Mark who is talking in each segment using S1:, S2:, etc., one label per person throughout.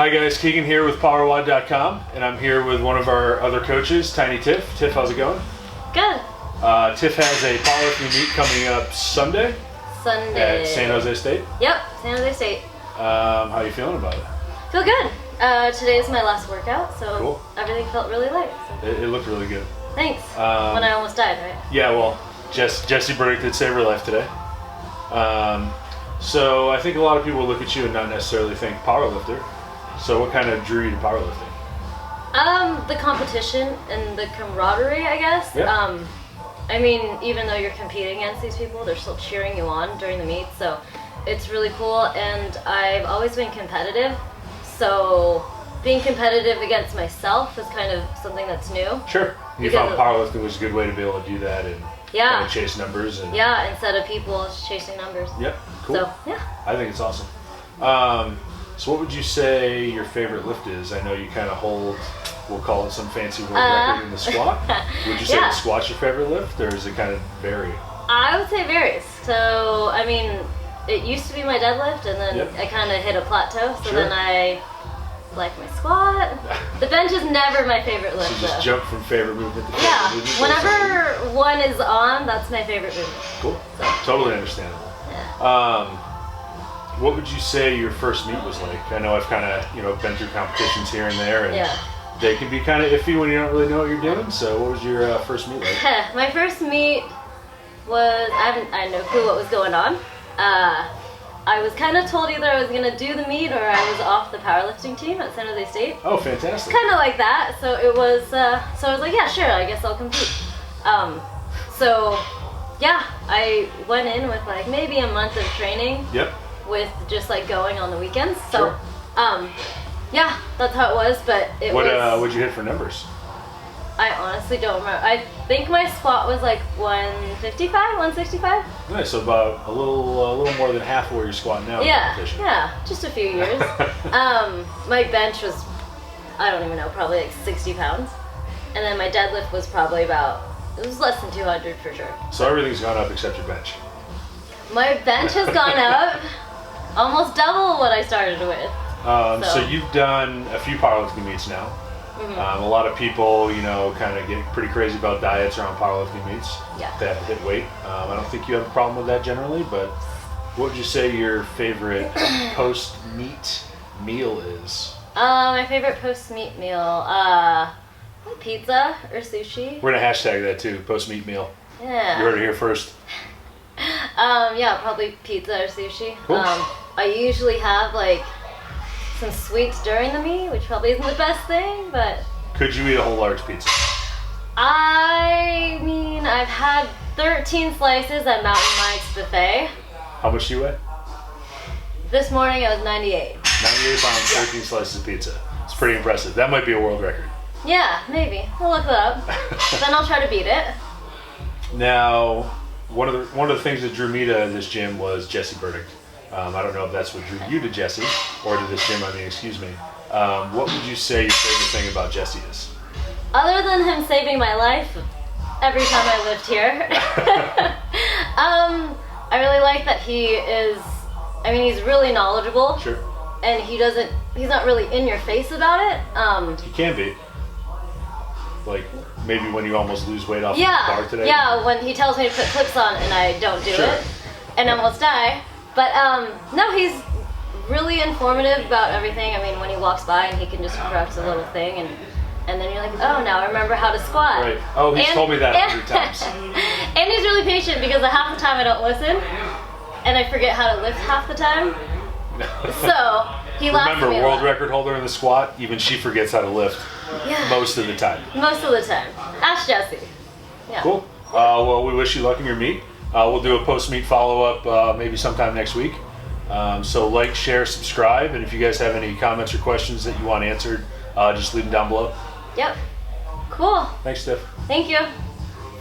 S1: Hi guys, Keegan here with PowerWOD.com, and I'm here with one of our other coaches, TinyTiff. Tiff, how's it going?
S2: Good.
S1: Tiff has a powerlifting meet coming up Sunday at San Jose State.
S2: Yep, San Jose State.
S1: How are you feeling about it?
S2: Feel good. Today is my last workout, so
S1: Cool.
S2: Everything felt really light. So.
S1: It looked really good.
S2: Thanks. When I almost died, right?
S1: Yeah, well, Jessie Burdick did save her life today. So I think a lot of people look at you and not necessarily think powerlifter. So what kind of drew you to powerlifting?
S2: The competition and the camaraderie, I guess.
S1: Yeah.
S2: I mean, even though you're competing against these people, they're still cheering you on during the meet, so it's really cool. And I've always been competitive, so being competitive against myself is kind of something that's new.
S1: Sure. You found powerlifting was a good way to be able to do that and kind of chase numbers. And
S2: instead of people chasing numbers.
S1: Yep, cool.
S2: So, yeah.
S1: I think it's awesome. So what would you say your favorite lift is? I know you kind of hold, we'll call it some fancy world record in the squat. Would you say the squat's your favorite lift, or does it kind of vary? I would say varies. So, I mean, it used to be my deadlift, and then I kind of hit a plateau, so then I like my squat. The bench is never my favorite lift, so just jump from favorite movement to favorite movement?
S2: Whenever one is on, that's my favorite movement.
S1: Cool.
S2: So.
S1: Totally understandable.
S2: Yeah.
S1: What would you say your first meet was like? I know I've kind of, been through competitions here and there, and they can be kind of iffy when you don't really know what you're doing. So what was your first meet like?
S2: My first meet was, I had no clue what was going on. I was kind of told either I was going to do the meet or I was off the powerlifting team at San Jose State.
S1: Oh, fantastic.
S2: Kind of like that. So it was, so I was like, yeah, sure, I guess I'll compete. I went in with like maybe a month of training.
S1: Yep.
S2: With just like going on the weekends. So, that's how it was, but
S1: what'd you hit for numbers?
S2: I honestly don't remember. I think my squat was like 155, 165.
S1: Nice, so about a little more than half of where you're squatting now.
S2: Yeah, just a few years. My bench was, I don't even know, probably like 60 pounds. And then my deadlift was probably it was less than 200 for sure.
S1: So everything's gone up except your bench.
S2: My bench has gone up almost double what I started with.
S1: So you've done a few powerlifting meets now. Mm-hmm. A lot of people, kind of get pretty crazy about diets around powerlifting meets.
S2: Yeah.
S1: They have to hit weight. I don't think you have a problem with that generally, but what would you say your favorite post-meet meal is?
S2: My favorite post-meet meal, pizza or sushi.
S1: We're gonna hashtag that too, post-meet meal.
S2: Yeah.
S1: You heard it here first.
S2: Probably pizza or sushi.
S1: Cool.
S2: I usually have like some sweets during the meet, which probably isn't the best thing, but...
S1: Could you eat a whole large pizza?
S2: I mean, I've had 13 slices at Mountain Mike's buffet.
S1: How much do you weigh?
S2: This morning I was 98.
S1: 98 pounds, 13 slices of pizza. It's pretty impressive. That might be a world record.
S2: Yeah, maybe. I'll look that up. Then I'll try to beat it.
S1: Now, one of the things that drew me to this gym was Jessie Burdick. I don't know if that's what drew you to Jessie, or to this gym, excuse me. What would you say your favorite thing about Jessie is?
S2: Other than him saving my life every time I lived here. I really like that he's really knowledgeable.
S1: Sure.
S2: And he's not really in your face about it.
S1: He can be. Like, maybe when you almost lose weight off the bar today?
S2: Yeah, when he tells me to put clips on and I don't do it and almost die. But no, he's really informative about everything. I mean, when he walks by and he can just correct a little thing and then you're like, oh, now I remember how to squat.
S1: Right. Oh, he's told me that 100 times.
S2: And he's really patient because half the time I don't listen and I forget how to lift half the time. So he laughs at me.
S1: Remember, world record holder in the squat, even she forgets how to lift most of the time.
S2: Most of the time. Ask Jessie. Yeah.
S1: Cool. Well, we wish you luck in your meet. We'll do a post-meet follow-up maybe sometime next week. So like, share, subscribe, and if you guys have any comments or questions that you want answered, just leave them down below.
S2: Yep. Cool.
S1: Thanks, Tiff.
S2: Thank you.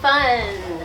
S2: Fun.